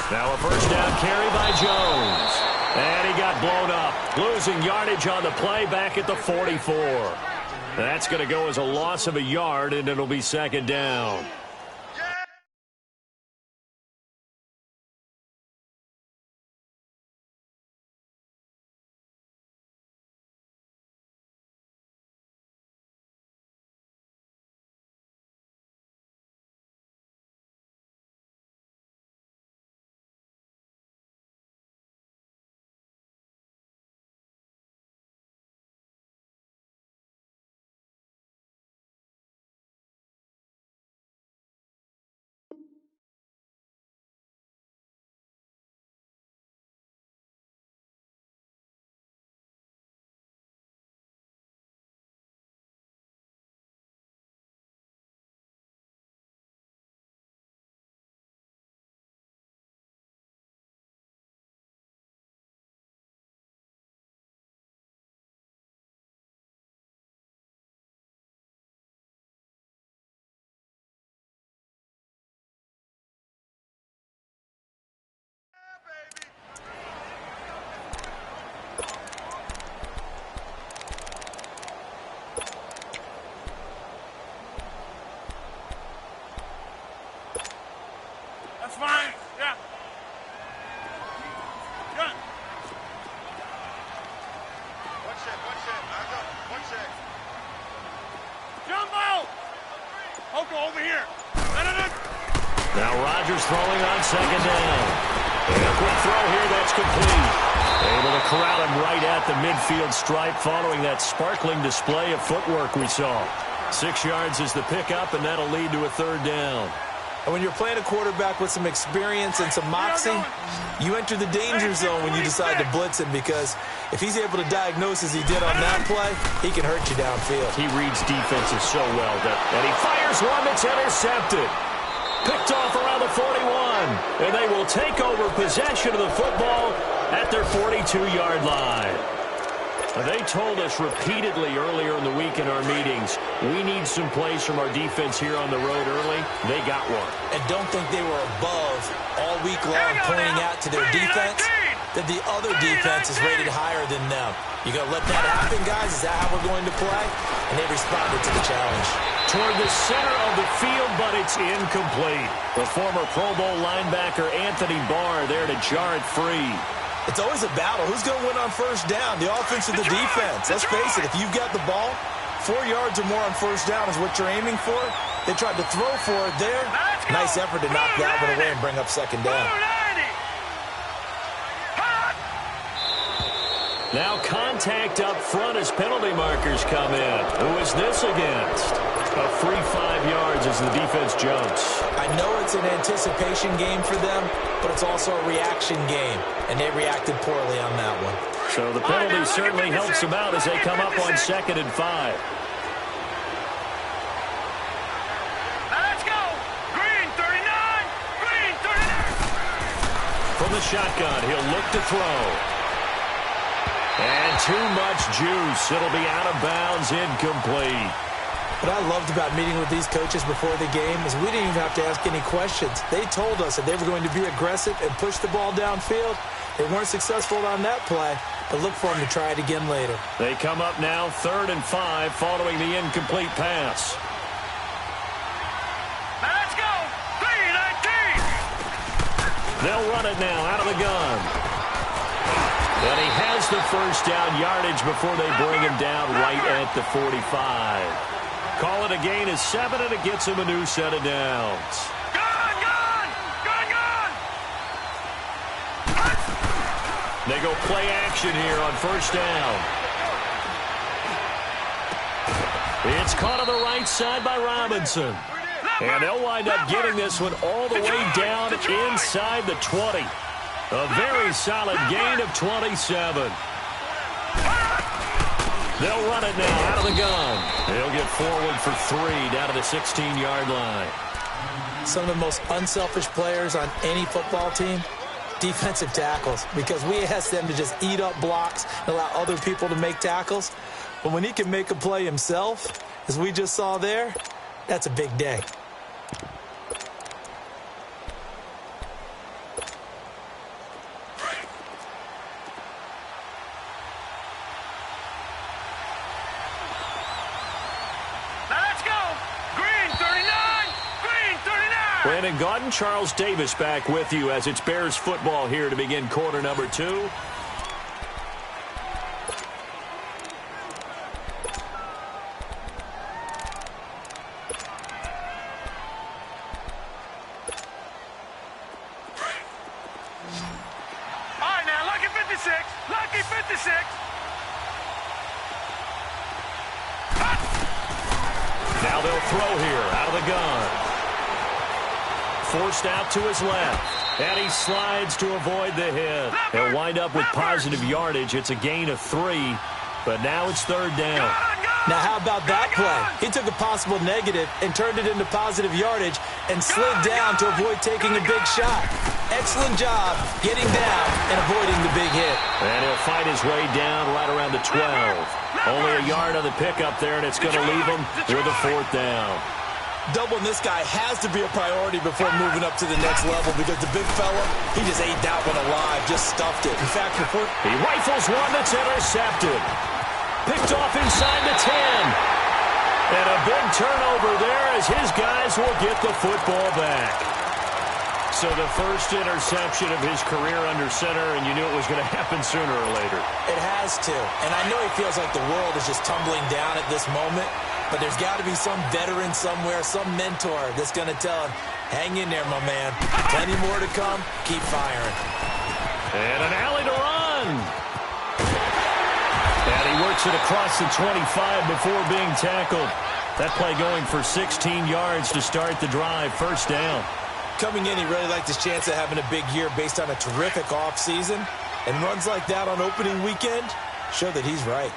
Now a first down carry by Jones. And he got blown up. Losing yardage on the play back at the 44. That's going to go as a loss of a yard, and it'll be second down. Fine. Yeah. Good. One check. I go. One check. Jumbo! Hoko, over here. Now Rodgers throwing on second down. And a quick throw here, that's complete. Able to corral him right at the midfield stripe following that sparkling display of footwork we saw. 6 yards is the pickup, and that'll lead to a third down. And when you're playing a quarterback with some experience and some moxie, you enter the danger zone when you decide to blitz him, because if he's able to diagnose as he did on that play, he can hurt you downfield. He reads defenses so well, and he fires one that's intercepted. Picked off around the 41, and they will take over possession of the football at their 42-yard line. They told us repeatedly earlier in the week in our meetings, we need some plays from our defense here on the road early. They got one. And don't think they were above all week long, pointing out to their defense that the other defense is rated higher than them. You going to let that happen, guys? Is that how we're going to play? And they responded to the challenge. Toward the center of the field, but it's incomplete. The former Pro Bowl linebacker Anthony Barr there to jar it free. It's always a battle. Who's going to win on first down, the offense or the defense? Let's face it, if you've got the ball, 4 yards or more on first down is what you're aiming for. They tried to throw for it there. Nice effort to knock that one away and bring up second down. Now contact up front as penalty markers come in. Who is this against? A free 5 yards as the defense jumps. I know it's an anticipation game for them, but it's also a reaction game, and they reacted poorly on that one. So the penalty certainly helps them out as they come up on 2nd and 5. Let's go! Green 39! Green 39! From the shotgun, he'll look to throw. And too much juice. It'll be out of bounds, incomplete. What I loved about meeting with these coaches before the game is we didn't even have to ask any questions. They told us that they were going to be aggressive and push the ball downfield. They weren't successful on that play, but look for them to try it again later. They come up now 3rd and 5 following the incomplete pass. Let's go! 3-19! They'll run it now out of the gun. And he has the first down yardage before they bring him down right at the 45. Call it a gain of 7, and it gets him a new set of downs. Gone! They go play action here on first down. It's caught on the right side by Robinson. And they'll wind up getting this one all the way down inside the 20. A very solid gain of 27. They'll run it now out of the gun. They'll get forward for 3 down to the 16-yard line. Some of the most unselfish players on any football team, defensive tackles, because we ask them to just eat up blocks and allow other people to make tackles. But when he can make a play himself, as we just saw there, That's a big day. Brandon Gaudin, Charles Davis back with you as it's Bears football here to begin quarter number 2. All right, now, lucky 56. Lucky 56. Now they'll throw here out of the gun. Forced out to his left. And he slides to avoid the hit. He'll wind up with positive yardage. It's a gain of 3. But now it's third down. Now how about that play? He took a possible negative and turned it into positive yardage and slid down to avoid taking a big shot. Excellent job getting down and avoiding the big hit. And he'll fight his way down right around the 12. Only a yard on the pickup there, and it's going to leave him with a fourth down. Doubling this guy has to be a priority before moving up to the next level because the big fella, he just ate that one alive, just stuffed it. In fact, before he rifles one that's intercepted. Picked off inside the 10. And a big turnover there as his guys will get the football back. So the first interception of his career under center, and you knew it was going to happen sooner or later. It has to. And I know he feels like the world is just tumbling down at this moment. But there's got to be some veteran somewhere, some mentor that's going to tell him, hang in there, my man. Plenty more to come. Keep firing. And an alley to run. And he works it across the 25 before being tackled. That play going for 16 yards to start the drive. First down. Coming in, he really liked his chance of having a big year based on a terrific offseason. And runs like that on opening weekend show that he's right.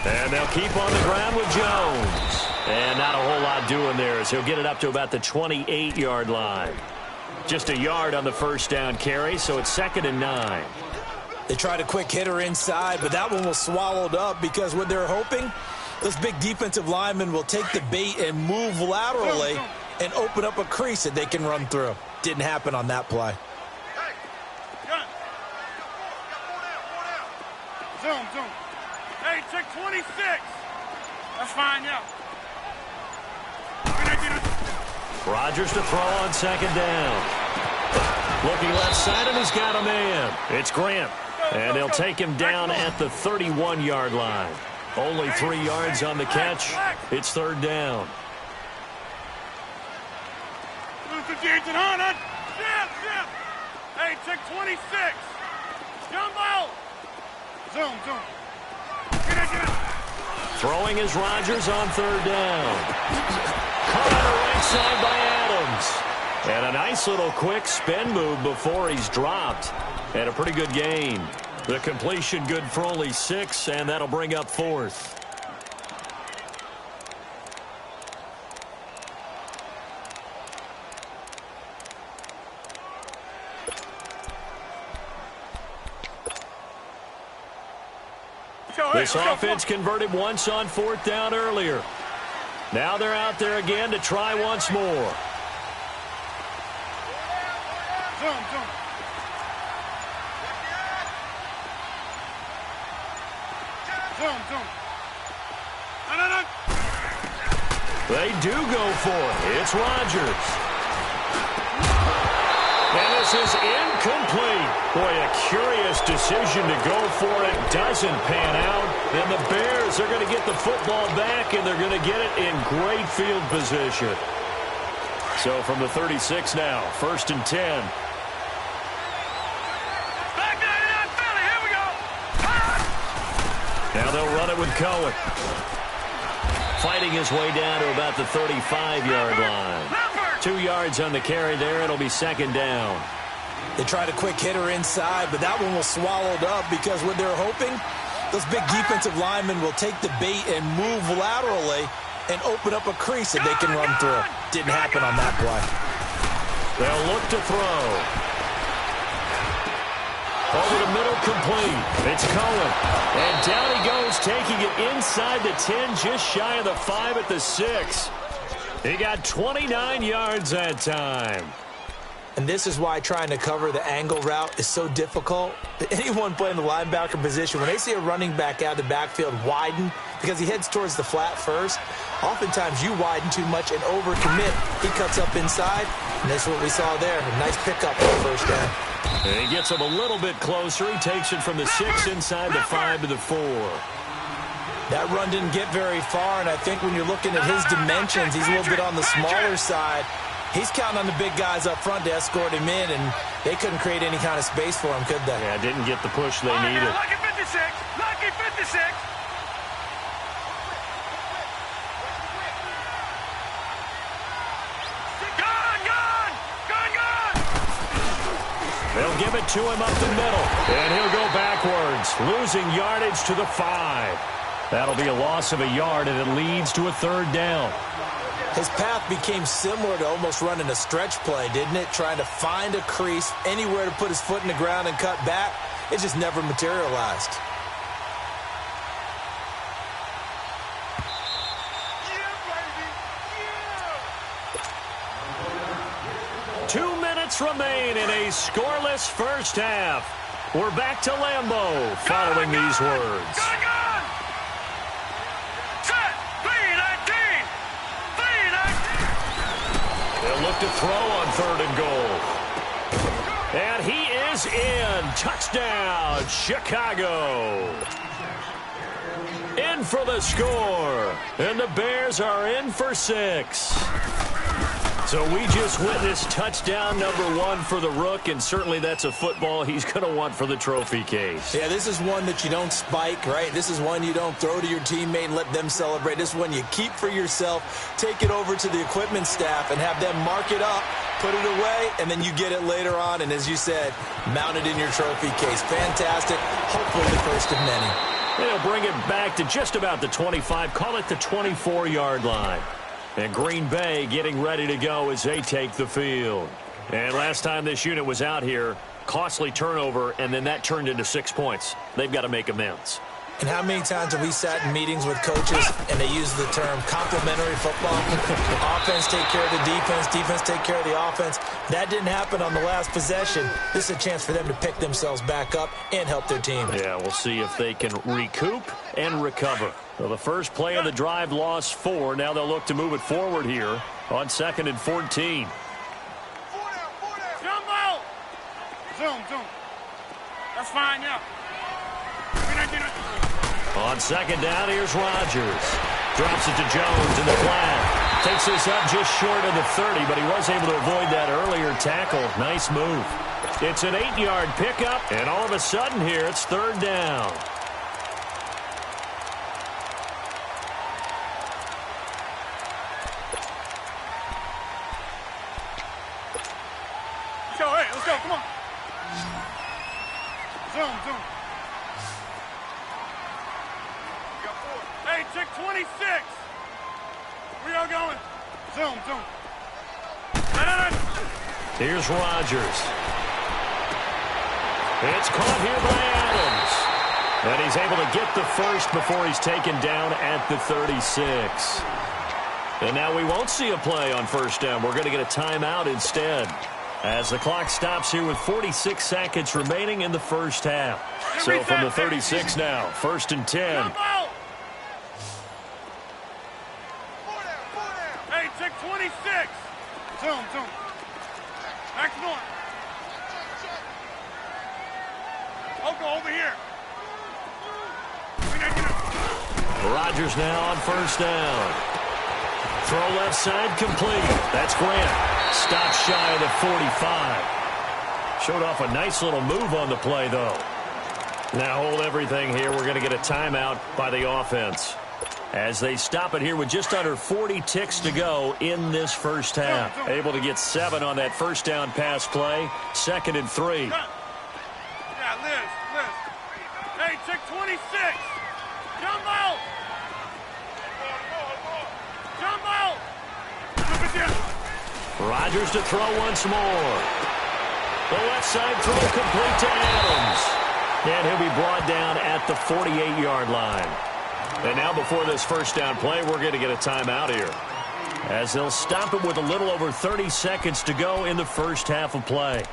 And they'll keep on the ground with Jones. And not a whole lot doing there as he'll get it up to about the 28-yard line. Just a yard on the first down carry, so it's 2nd and 9. They tried a quick hitter inside, but that one was swallowed up because what they're hoping, those big defensive linemen will take the bait and move laterally and open up a crease that they can run through. Didn't happen on that play. Zoom. Hey, check 26. That's fine, yeah. Rodgers to throw on 2nd down. Looking left side, and he's got a man. It's Grant. And they'll take him down at the 31-yard line. Only 3 yards on the catch. It's third down. 58 to 100. Hey, check 26. Jumbo. Zoom. Throwing is Rodgers on third down. Caught on the right side by Adams. And a nice little quick spin move before he's dropped. And a pretty good gain. The completion good for only 6, and that'll bring up 4th. This offense converted once on 4th down earlier. Now they're out there again to try once more. Zoom. No. They do go for it. It's Rodgers. And this is incomplete. Boy, a curious decision to go for it. Doesn't pan out. And the Bears are going to get the football back, and they're going to get it in great field position. So from the 36 now, 1st and 10. Now they'll run it with Cohen. Fighting his way down to about the 35-yard line. 2 yards on the carry there. It'll be 2nd down. They tried a quick hitter inside, but that one was swallowed up because what they're hoping, those big defensive linemen will take the bait and move laterally and open up a crease that they can run through. Didn't happen on that play. They'll look to throw. Over the middle, complete. It's Cohen. And down he goes, taking it inside the 10, just shy of the 5 at the 6. He got 29 yards that time. And this is why trying to cover the angle route is so difficult. Anyone playing the linebacker position, when they see a running back out of the backfield widen because he heads towards the flat first, oftentimes you widen too much and overcommit. He cuts up inside, and that's what we saw there. A nice pickup on first down. And he gets him a little bit closer. He takes it from the 6 inside the 5 to the 4. That run didn't get very far, and I think when you're looking at his dimensions, he's a little bit on the smaller side. He's counting on the big guys up front to escort him in, and they couldn't create any kind of space for him, could they? Yeah, didn't get the push they needed. Lucky 56! Lucky 56! They'll give it to him up the middle, and he'll go backwards, losing yardage to the 5. That'll be a loss of a yard, and it leads to a 3rd down. His path became similar to almost running a stretch play, didn't it? Trying to find a crease, anywhere to put his foot in the ground and cut back. It just never materialized. Yeah, baby! Yeah! 2 minutes remain in a scoreless first half. We're back to Lambeau following these words. Gun! Set! B-19! B-19! They'll look to throw on 3rd and goal. And he is in. Touchdown, Chicago. In for the score. And the Bears are in for 6. So we just witnessed touchdown number 1 for the Rook, and certainly that's a football he's going to want for the trophy case. Yeah, this is one that you don't spike, right? This is one you don't throw to your teammate and let them celebrate. This is one you keep for yourself, take it over to the equipment staff, and have them mark it up, put it away, and then you get it later on, and as you said, mount it in your trophy case. Fantastic. Hopefully the first of many. They'll bring it back to just about the 25, call it the 24-yard line. And Green Bay getting ready to go as they take the field. And last time this unit was out here, costly turnover, and then that turned into 6 points. They've got to make amends. And how many times have we sat in meetings with coaches and they use the term complementary football? Offense take care of the defense, defense take care of the offense. That didn't happen on the last possession. This is a chance for them to pick themselves back up and help their team. Yeah, we'll see if they can recoup and recover. So the first play of the drive lost 4. Now they'll look to move it forward here on 2nd and 14. Jumbo! Zoom. That's fine, yeah. On 2nd down, here's Rodgers. Drops it to Jones in the flat. Takes this up just short of the 30, but he was able to avoid that earlier tackle. Nice move. It's an 8-yard pickup, and all of a sudden here, it's 3rd down. Let's go, come on. Zoom. Hey, check 26. Where y'all going? Zoom. Here's Rodgers. It's caught here by Adams. And he's able to get the first before he's taken down at the 36. And now we won't see a play on 1st down. We're going to get a timeout instead, as the clock stops here with 46 seconds remaining in the first half. So from the 36 now, 1st and 10. Hey, check 26. Zoom. Next one. Oko, over here. Rodgers now on 1st down. Throw left side complete. That's Grant. Stopped shy of the 45. Showed off a nice little move on the play, though. Now hold everything here. We're going to get a timeout by the offense, as they stop it here with just under 40 ticks to go in this first half. Able to get 7 on that 1st down pass play. 2nd and 3. Yeah, Liz. Hey, check 26. Jumbo! Rodgers to throw once more. The left side throw complete to Adams. And he'll be brought down at the 48-yard line. And now before this first down play, we're going to get a timeout here, as they'll stop it with a little over 30 seconds to go in the first half of play.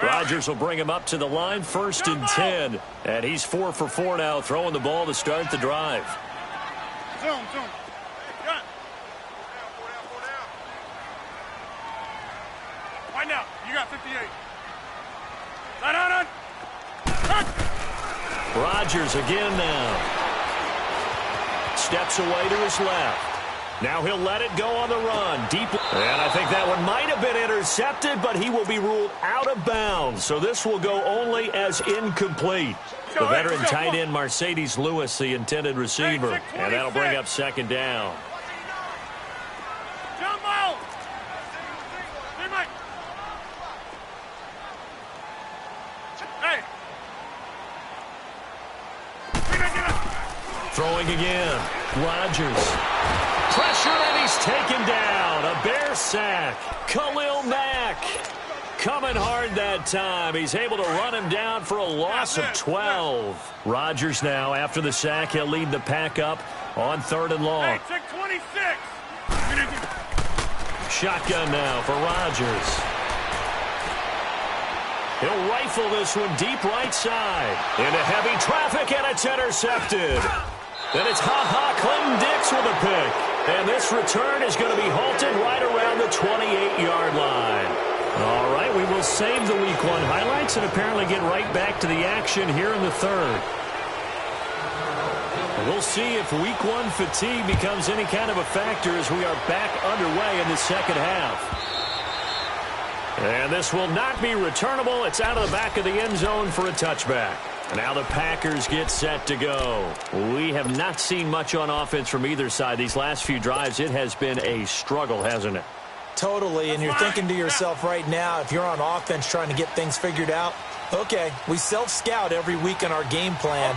Rodgers will bring him up to the line, 1st and 10. And he's 4 for 4 now, throwing the ball to start the drive. Zoom. Gun. Wind out. You got 58. Line. Rodgers again now. Steps away to his left. Now he'll let it go on the run. Deep. And I think that one might have been intercepted, but he will be ruled out of bounds. So this will go only as incomplete. The veteran tight end Mercedes Lewis, the intended receiver. And that'll bring up 2nd down. Jump out. Hey. Throwing again. Rodgers. Pressure, and he's taken down. A Bear sack. Khalil Mack coming hard that time. He's able to run him down for a loss of 12. Rodgers now, after the sack, he'll lead the pack up on 3rd and long. Hey, check 26. Shotgun now for Rodgers. He'll rifle this one deep right side. Into heavy traffic, and it's intercepted. Then it's Clinton Dix with a pick. And this return is going to be halted right around the 28-yard line. All right, we will save the Week 1 highlights and apparently get right back to the action here in the 3rd. We'll see if Week 1 fatigue becomes any kind of a factor as we are back underway in the second half. And this will not be returnable. It's out of the back of the end zone for a touchback. And now the Packers get set to go. We have not seen much on offense from either side. These last few drives, it has been a struggle, hasn't it? Totally, and you're thinking to yourself right now, if you're on offense trying to get things figured out, okay, we self-scout every week in our game plan.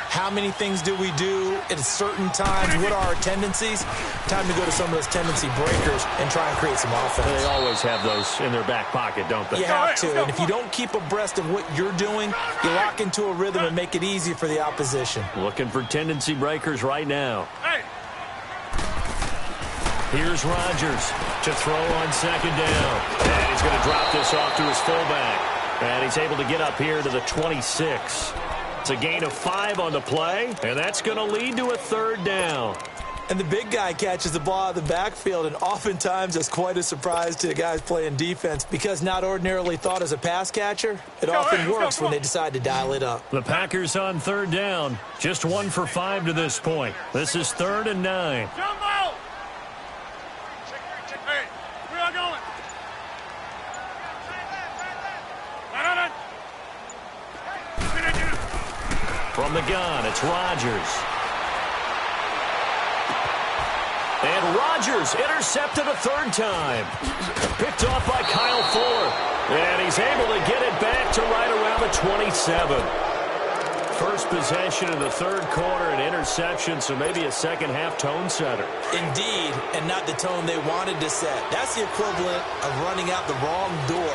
How many things do we do at certain times? What are our tendencies? Time to go to some of those tendency breakers and try and create some offense. They always have those in their back pocket, don't they? You have to, and if you don't keep abreast of what you're doing, you lock into a rhythm and make it easy for the opposition. Looking for tendency breakers right now. Here's Rodgers to throw on 2nd down. And he's going to drop this off to his fullback. And he's able to get up here to the 26. It's a gain of 5 on the play, and that's going to lead to a 3rd down. And the big guy catches the ball out of the backfield, and oftentimes it's quite a surprise to the guys playing defense because not ordinarily thought as a pass catcher, it often works when they decide to dial it up. The Packers on 3rd down, just 1 for 5 to this point. This is 3rd and 9. Jump out. Hey, we are going. From the gun, it's Rodgers. And Rodgers intercepted a 3rd time. Picked off by Kyle Fuller. And he's able to get it back to right around the 27. First possession of the 3rd quarter, an interception, so maybe a second-half tone setter. Indeed, and not the tone they wanted to set. That's the equivalent of running out the wrong door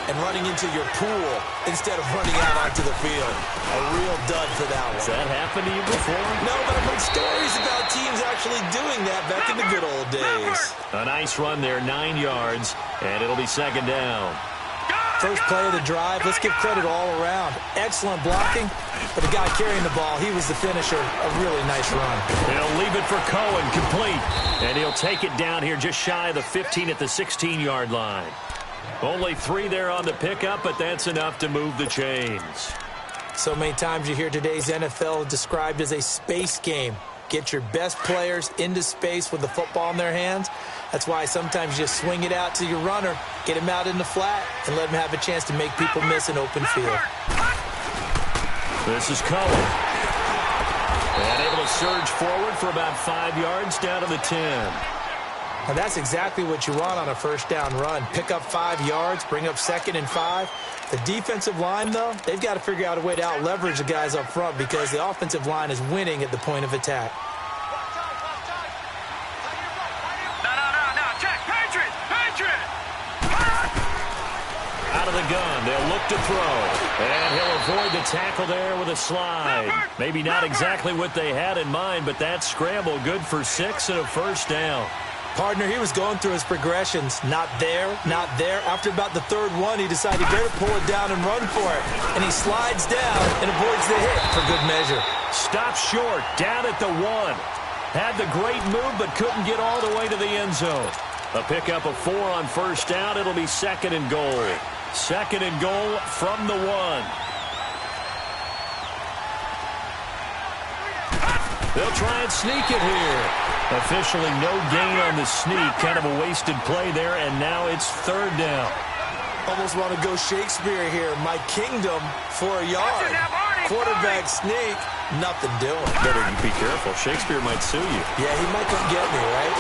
and running into your pool instead of running out onto the field. A real dud for that one. Has that happened to you before? No, but I've heard stories about teams actually doing that back in the good old days. A nice run there, 9 yards, and it'll be 2nd down. First play of the drive, let's give credit all around. Excellent blocking, but the guy carrying the ball, he was the finisher. A really nice run. He'll leave it for Cohen, complete. And he'll take it down here just shy of the 15 at the 16-yard line. Only 3 there on the pickup, but that's enough to move the chains. So many times you hear today's NFL described as a space game. Get your best players into space with the football in their hands. That's why sometimes you just swing it out to your runner, get him out in the flat, and let him have a chance to make people miss an open field. This is Cohen. And able to surge forward for about 5 yards down to the 10. And that's exactly what you want on a first down run. Pick up 5 yards, bring up 2nd and 5. The defensive line, though, they've got to figure out a way to out-leverage the guys up front because the offensive line is winning at the point of attack. No. Check. Patriot. Out of the gun, they'll look to throw. And he'll avoid the tackle there with a slide. Maybe not exactly what they had in mind, but that scramble good for 6 and a first down. Partner, he was going through his progressions. Not there. After about the 3rd one, he decided he better pull it down and run for it. And he slides down and avoids the hit for good measure. Stopped short, down at the 1. Had the great move, but couldn't get all the way to the end zone. A pickup of 4 on first down. It'll be 2nd and goal. 2nd and goal from the 1. They'll try and sneak it here. Officially no gain on the sneak. Kind of a wasted play there, and now it's 3rd down. Almost want to go Shakespeare here. My kingdom for a yard. Quarterback sneak, nothing doing. Better be careful. Shakespeare might sue you. Yeah, he might come get me, right?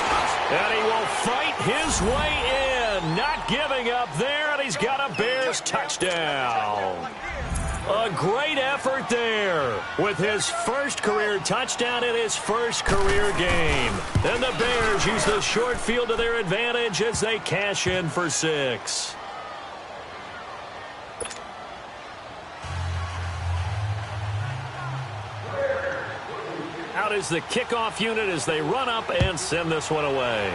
And he will fight his way in. Not giving up there, and he's got a Bears touchdown. A great effort there with his first career touchdown in his first career game. And the Bears use the short field to their advantage as they cash in for 6. Out is the kickoff unit as they run up and send this one away.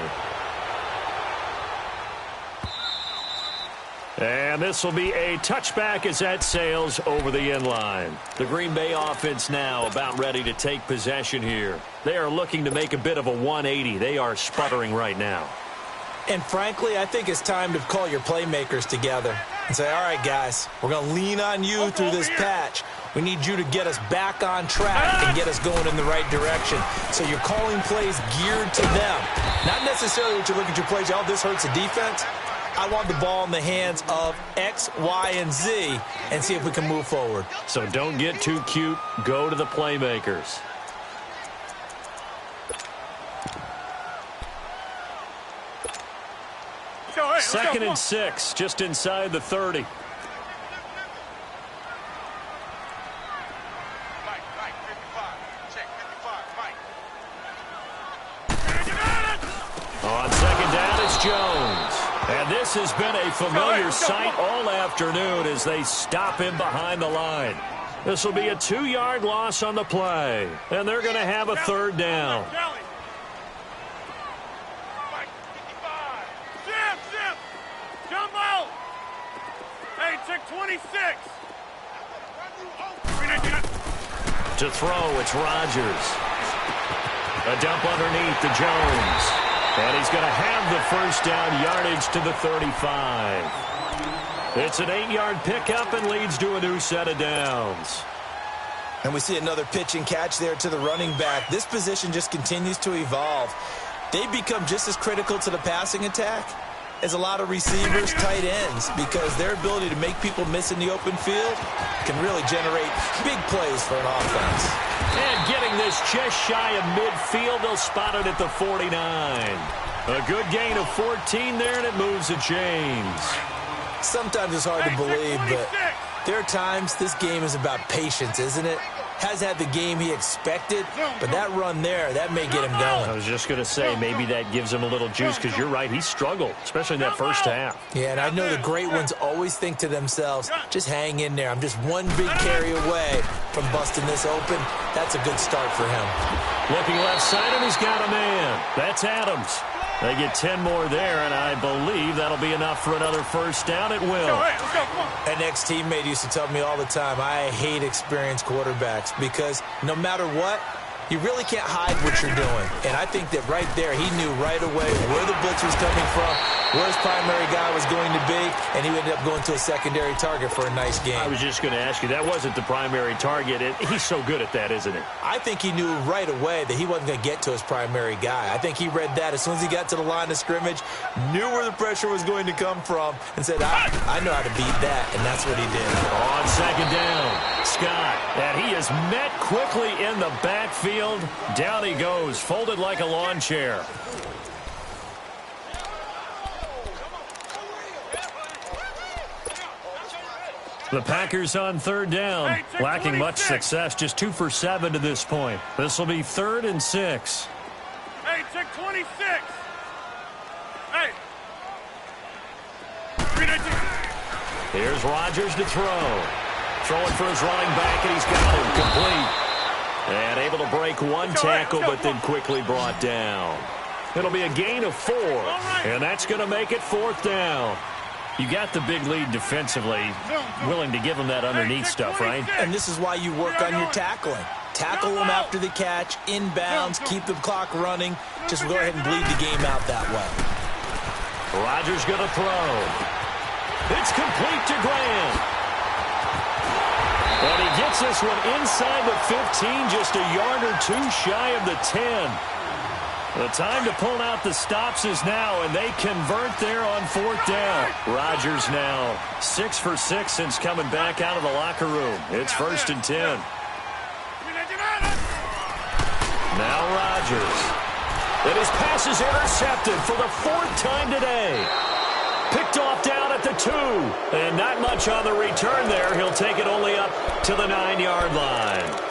And this will be a touchback as that sails over the end line. The Green Bay offense now about ready to take possession here. They are looking to make a bit of a 180. They are sputtering right now. And frankly, I think it's time to call your playmakers together and say, all right, guys, we're going to lean on you through this patch. We need you to get us back on track and get us going in the right direction. So you're calling plays geared to them. Not necessarily what you look at your plays, oh, this hurts the defense. I want the ball in the hands of X, Y, and Z and see if we can move forward. So don't get too cute. Go to the playmakers. Second and 6, just inside the 30. Mike, 55. Check, 55, Mike. On second down, it's Jones. And this has been a familiar sight all afternoon as they stop him behind the line. This will be a 2-yard loss on the play. And they're going to have a 3rd down. Mike, 55. Zip. Jumbo. Hey, check 26. To throw, it's Rodgers. A dump underneath to Jones. And he's going to have the first down, yardage to the 35. It's an 8-yard pickup and leads to a new set of downs. And we see another pitch and catch there to the running back. This position just continues to evolve. They become just as critical to the passing attack as a lot of receivers, tight ends, because their ability to make people miss in the open field can really generate big plays for an offense. And getting this just shy of midfield, they'll spot it at the 49. A good gain of 14 there, and it moves the chains. Sometimes it's hard to believe, but there are times this game is about patience, isn't it? Has had the game he expected, but that run there, that may get him going. I was just going to say, maybe that gives him a little juice, because you're right, he struggled, especially in that first half. Yeah, and I know the great ones always think to themselves, just hang in there. I'm just one big carry away from busting this open. That's a good start for him. Looking left side, and he's got a man. That's Adams. They get 10 more there, and I believe that'll be enough for another first down. It will. Let's go, come on. An ex-teammate used to tell me all the time, I hate experienced quarterbacks because no matter what, you really can't hide what you're doing. And I think that right there, he knew right away where the blitz was coming from, where his primary guy was going to be, and he ended up going to a secondary target for a nice game. I was just going to ask you, that wasn't the primary target. He's so good at that, isn't it? I think he knew right away that he wasn't going to get to his primary guy. I think he read that as soon as he got to the line of scrimmage, knew where the pressure was going to come from, and said, I know how to beat that, and that's what he did. On second down, Scott, and he is met quickly in the backfield. Down he goes, folded like a lawn chair. The Packers on third down. Lacking much success, just 2 for 7 to this point. This will be 3rd and 6. Hey, check 26. Hey. Here's Rodgers to throw. Throwing for his running back, and he's got him complete. And able to break one tackle, but then quickly brought down. It'll be a gain of 4, and that's going to make it 4th down. You got the big lead defensively, willing to give them that underneath stuff, right? And this is why you work on your tackling. Tackle them after the catch, inbounds, keep the clock running. Just go ahead and bleed the game out that way. Rodgers going to throw. It's complete to Graham. And he gets this one inside the 15, just a yard or 2 shy of the 10. The time to pull out the stops is now, and they convert there on 4th down. Rodgers now 6 for 6 since coming back out of the locker room. It's 1st and 10. Now Rodgers. And his pass is intercepted for the 4th time today. Picked off down at the 2. And not much on the return there. He'll take it only up to the 9-yard line.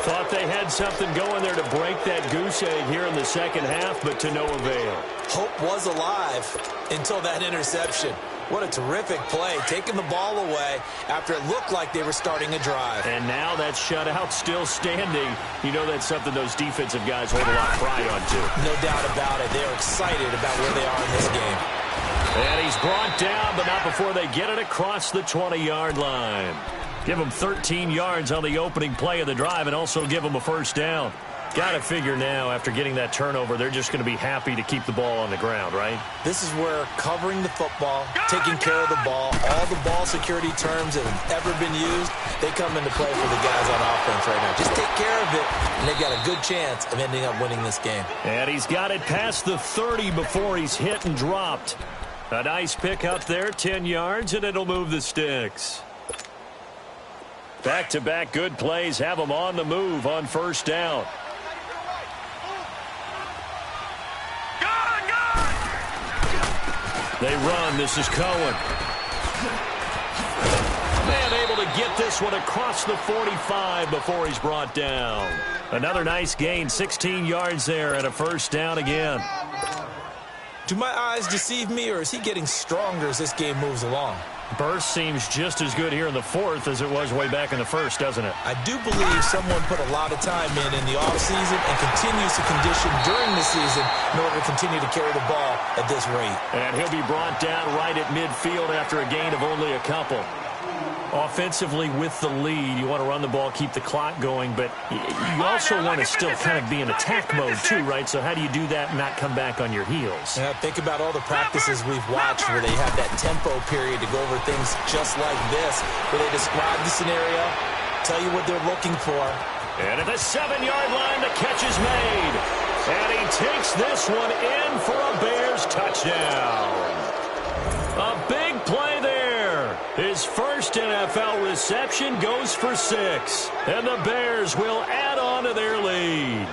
Thought they had something going there to break that goose egg here in the second half, but to no avail. Hope was alive until that interception. What a terrific play, taking the ball away after it looked like they were starting a drive. And now that shutout still standing. You know that's something those defensive guys hold a lot of pride on, too. No doubt about it. They're excited about where they are in this game. And he's brought down, but not before they get it across the 20-yard line. Give them 13 yards on the opening play of the drive and also give them a 1st down. Got to figure now, after getting that turnover, they're just going to be happy to keep the ball on the ground, right? This is where covering the football, taking care of the ball, all the ball security terms that have ever been used, they come into play for the guys on offense right now. Just take care of it, and they've got a good chance of ending up winning this game. And he's got it past the 30 before he's hit and dropped. A nice pick up there, 10 yards, and it'll move the sticks. Back-to-back good plays have them on the move on 1st down. They run. This is Cohen. Man able to get this one across the 45 before he's brought down. Another nice gain, 16 yards there and a 1st down again. Do my eyes deceive me, or is he getting stronger as this game moves along? Burst seems just as good here in the 4th as it was way back in the 1st, doesn't it? I do believe someone put a lot of time in the offseason and continues to condition during the season in order to continue to carry the ball at this rate. And he'll be brought down right at midfield after a gain of only a couple. Offensively with the lead, you want to run the ball, keep the clock going, but you also want to still kind of be in attack mode too, right? So how do you do that and not come back on your heels? Yeah, think about all the practices we've watched where they have that tempo period to go over things just like this, where they describe the scenario, tell you what they're looking for. And at the 7-yard line, the catch is made. And he takes this one in for a Bears touchdown. A big play there. His first NFL reception goes for 6. And the Bears will add on to their lead.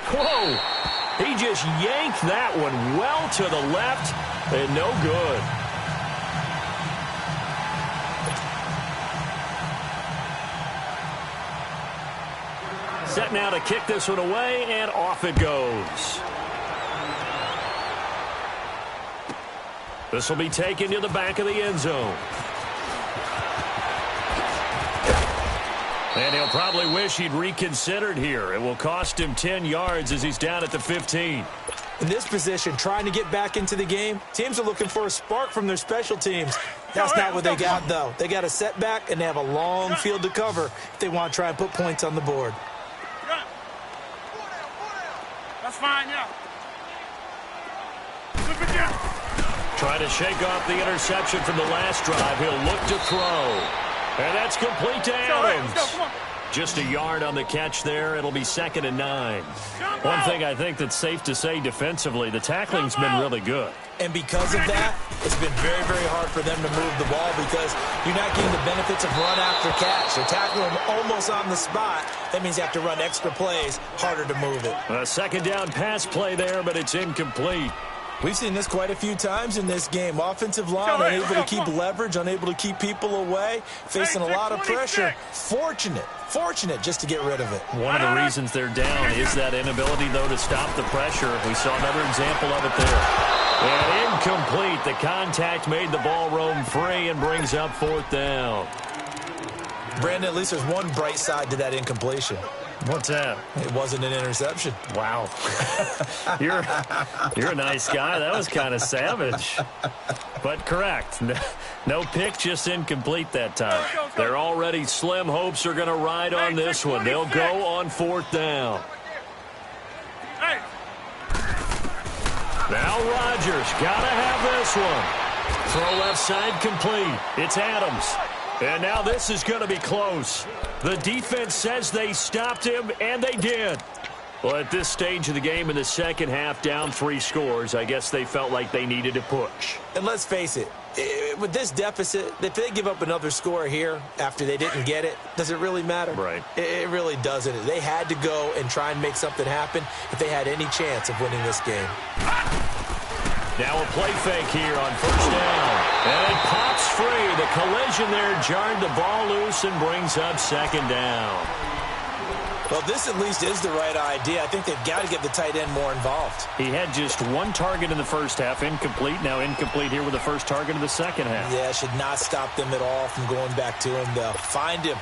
Whoa! He just yanked that one well to the left and no good. Set now to kick this one away, and off it goes. This will be taken to the back of the end zone. And he'll probably wish he'd reconsidered here. It will cost him 10 yards as he's down at the 15. In this position, trying to get back into the game, teams are looking for a spark from their special teams. That's not what they got, though. They got a setback, and they have a long field to cover if they want to try and put points on the board. That's fine, yeah. Flip it down. Trying to shake off the interception from the last drive. He'll look to throw. And that's complete to Adams. Just a yard on the catch there. It'll be 2nd and 9. One thing I think that's safe to say defensively, the tackling's been really good. And because of that, it's been very, very hard for them to move the ball because you're not getting the benefits of run after catch. They're tackling them almost on the spot. That means you have to run extra plays, harder to move it. A 2nd down pass play there, but it's incomplete. We've seen this quite a few times in this game. Offensive line unable to keep leverage, unable to keep people away, facing a lot of pressure. Fortunate just to get rid of it. One of the reasons they're down is that inability, though, to stop the pressure. We saw another example of it there. And incomplete. The contact made the ball roam free and brings up 4th down. Brandon, at least there's one bright side to that incompletion. What's that? It wasn't an interception. Wow. You're a nice guy. That was kind of savage. But correct. No pick, just incomplete that time. They're already slim hopes are going to ride on this one. They'll go on 4th down. Now Rodgers got to have this one. Throw left side complete. It's Adams. And now this is going to be close. The defense says they stopped him, and they did. Well, at this stage of the game in the second half, down 3 scores, I guess they felt like they needed to push. And let's face it, with this deficit, if they give up another score here after they didn't get it, does it really matter? Right. It really doesn't. They had to go and try and make something happen if they had any chance of winning this game. Now a play fake here on 1st down. And it pops free. The collision there jarred the ball loose and brings up 2nd down. Well, this at least is the right idea. I think they've got to get the tight end more involved. He had just 1 target in the first half, incomplete. Now incomplete here with the first target of the second half. Yeah, should not stop them at all from going back to him, though. Find him.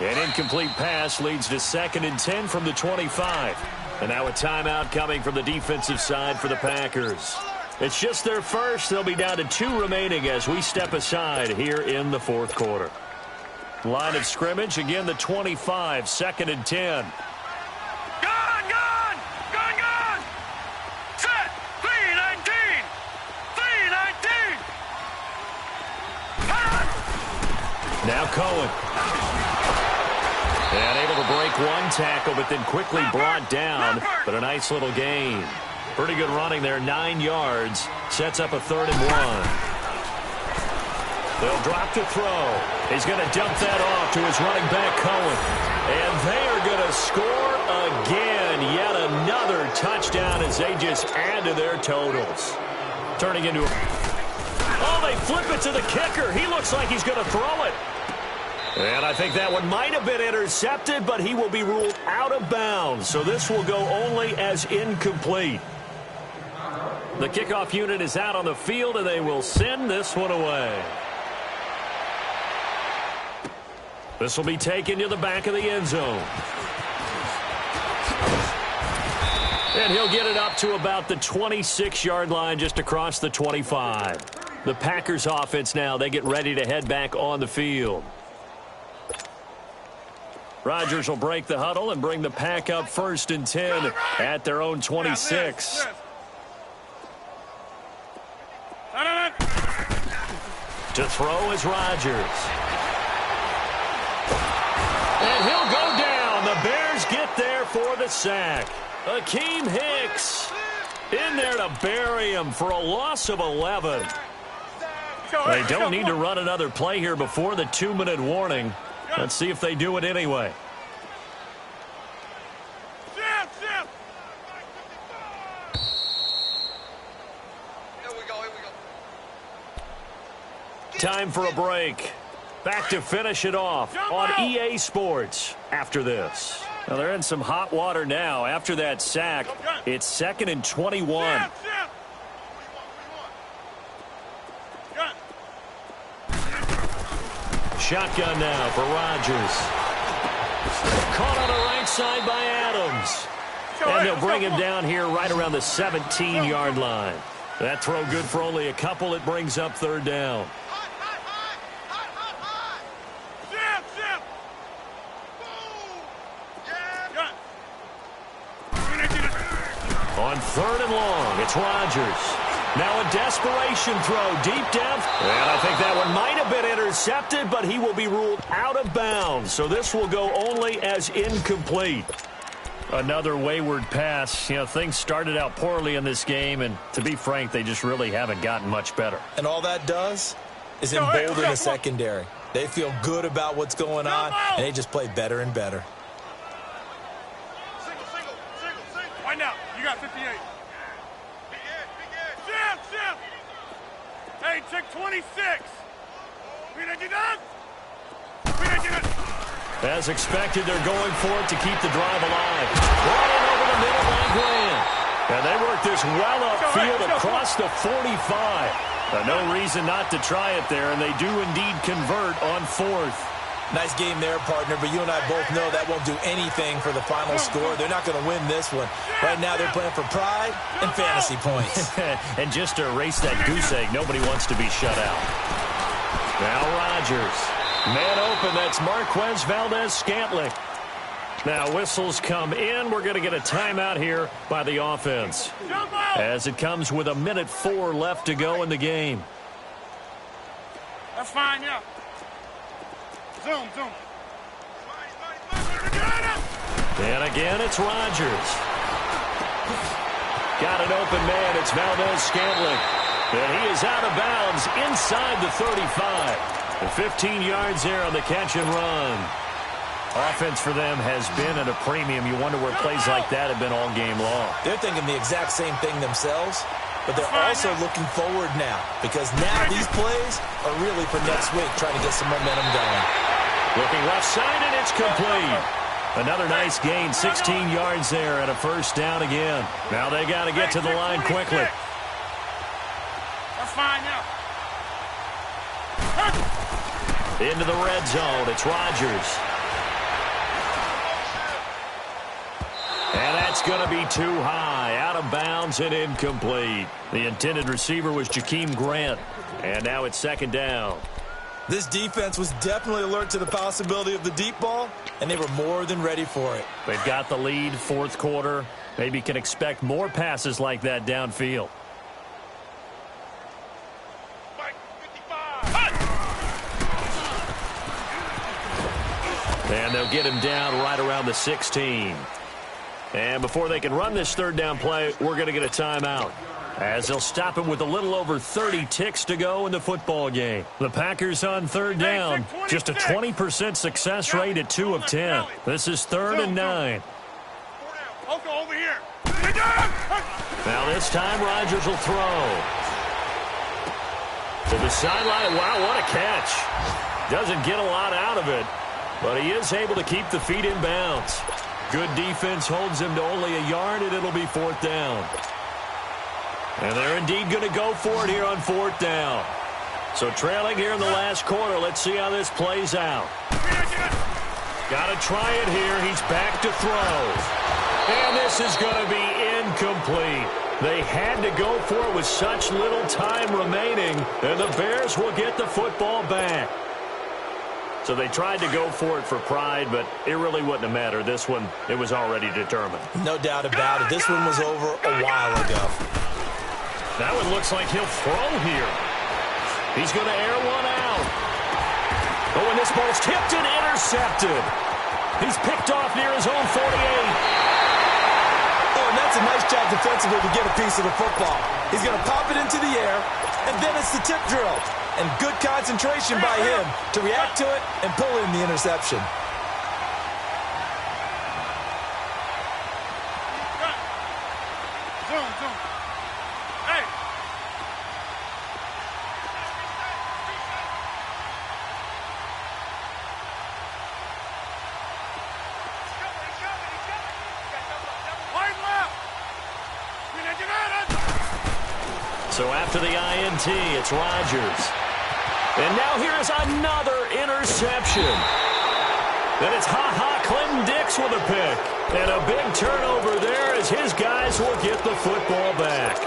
An incomplete pass leads to 2nd and 10 from the 25. And now a timeout coming from the defensive side for the Packers. It's just their first. They'll be down to 2 remaining as we step aside here in the 4th quarter. Line of scrimmage, again the 25, 2nd and 10. Gone! Set! 3-19! Now Cohen. And able to break 1 tackle, but then quickly brought down. But a nice little gain. Pretty good running there, 9 yards. Sets up a 3rd and 1. They'll drop to throw. He's going to dump that off to his running back, Cohen. And they are going to score again. Yet another touchdown as they just add to their totals. Turning into a... Oh, they flip it to the kicker. He looks like he's going to throw it. And I think that one might have been intercepted, but he will be ruled out of bounds. So this will go only as incomplete. The kickoff unit is out on the field, and they will send this one away. This will be taken to the back of the end zone. And he'll get it up to about the 26-yard line, just across the 25. The Packers offense now, they get ready to head back on the field. Rodgers will break the huddle and bring the pack up 1st and 10 at their own 26. To throw is Rodgers. And he'll go down. The Bears get there for the sack. Akeem Hicks in there to bury him for a loss of 11. They don't need to run another play here before the 2-minute warning. Let's see if they do it anyway. Time for a break. Back to finish it off on EA Sports after this. Now they're in some hot water now. After that sack, it's 2nd and 21. Shotgun now for Rodgers. Caught on the right side by Adams. And they'll bring him down here right around the 17-yard line. That throw good for only a couple. It brings up 3rd down. On 3rd and long, it's Rodgers. Now a desperation throw, deep depth. And I think that one might have been intercepted, but he will be ruled out of bounds. So this will go only as incomplete. Another wayward pass. You know, things started out poorly in this game, and to be frank, they just really haven't gotten much better. And all that does is embolden the secondary. They feel good about what's going on, and they just play better and better. Single. Find out. You got 58. Big edge. Jim! Hey, check 26. As expected, they're going for it to keep the drive alive. Brought in over the middle by Grant. And they work this well upfield across the 45. No reason not to try it there, and they do indeed convert on fourth. Nice game there, partner, but you and I both know that won't do anything for the final score. They're not going to win this one. Right now they're playing for pride and fantasy points. And just to erase that goose egg, nobody wants to be shut out. Now Rodgers. Man open, that's Marquez Valdez-Scantling. Now whistles come in. We're going to get a timeout here by the offense, as it comes with 1:04 left to go in the game. That's fine, yeah. Zoom. And again, it's Rodgers. Got an open man. It's Valdez-Scantling. And he is out of bounds inside the 35. And 15 yards there on the catch and run. Offense for them has been at a premium. You wonder where plays like that have been all game long. They're thinking the exact same thing themselves, but they're also looking forward now, because now these plays are really for next week, trying to get some momentum going. Looking left side, and it's complete. Another nice gain, 16 yards there, and a first down again. Now they got to get to the line quickly. That's fine, yeah. Into the red zone, it's Rodgers. And that's going to be too high, out of bounds and incomplete. The intended receiver was Jakeem Grant, and now it's second down. This defense was definitely alert to the possibility of the deep ball, and they were more than ready for it. They've got the lead, fourth quarter. Maybe can expect more passes like that downfield. And they'll get him down right around the 16. And before they can run this third down play, we're going to get a timeout, as they'll stop him with a little over 30 ticks to go in the football game. The Packers on third down, just a 20% success rate at 2 of 10. This is 3rd and 9. Over here. Now this time Rodgers will throw. To the sideline. Wow, what a catch. Doesn't get a lot out of it, but he is able to keep the feet in bounds. Good defense holds him to only a yard, and it'll be 4th down. And they're indeed going to go for it here on 4th down. So trailing here in the last quarter. Let's see how this plays out. Got to try it here. He's back to throw. And this is going to be incomplete. They had to go for it with such little time remaining, and the Bears will get the football back. So they tried to go for it for pride, but it really wouldn't have mattered. This one, it was already determined. No doubt about it. This one was over a while ago. That one looks like he'll throw here. He's going to air one out. Oh, and this ball's tipped and intercepted. He's picked off near his own 48. Oh, and that's a nice job defensively to get a piece of the football. He's going to pop it into the air, and then it's the tip drill. And good concentration by him to react to it and pull in the interception. Zoom. Hey. Wide left. So after the INT, it's Rodgers. And now here is another interception. Then it's Clinton Dix with a pick. And a big turnover there as his guys will get the football back.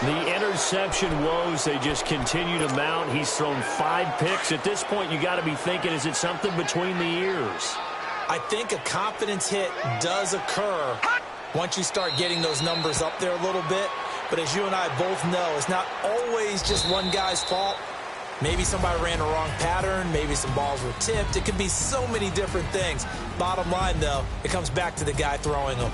The interception woes, they just continue to mount. He's thrown 5 picks. At this point, you got to be thinking, is it something between the ears? I think a confidence hit does occur once you start getting those numbers up there a little bit. But as you and I both know, it's not always just one guy's fault. Maybe somebody ran the wrong pattern. Maybe some balls were tipped. It could be so many different things. Bottom line, though, it comes back to the guy throwing them.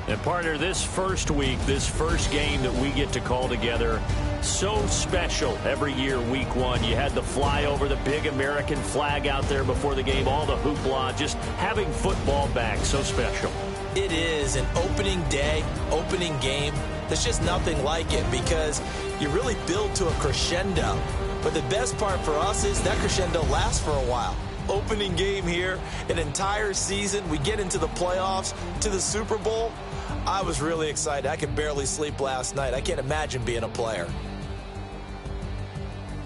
And, partner, this first week, this first game that we get to call together, so special every year, week one. You had the flyover, the big American flag out there before the game, all the hoopla, just having football back, so special. It is an opening day, opening game. There's just nothing like it because you really build to a crescendo. But the best part for us is that crescendo lasts for a while. Opening game here, an entire season. We get into the playoffs, to the Super Bowl. I was really excited. I could barely sleep last night. I can't imagine being a player.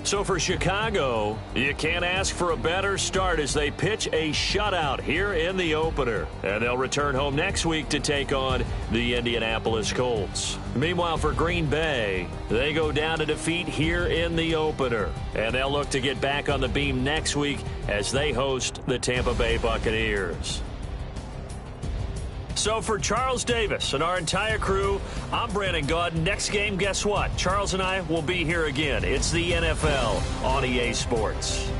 So for Chicago, you can't ask for a better start as they pitch a shutout here in the opener. And they'll return home next week to take on the Indianapolis Colts. Meanwhile, for Green Bay, they go down to defeat here in the opener. And they'll look to get back on the beam next week as they host the Tampa Bay Buccaneers. So for Charles Davis and our entire crew, I'm Brandon Gaudin. Next game, guess what? Charles and I will be here again. It's the NFL on EA Sports.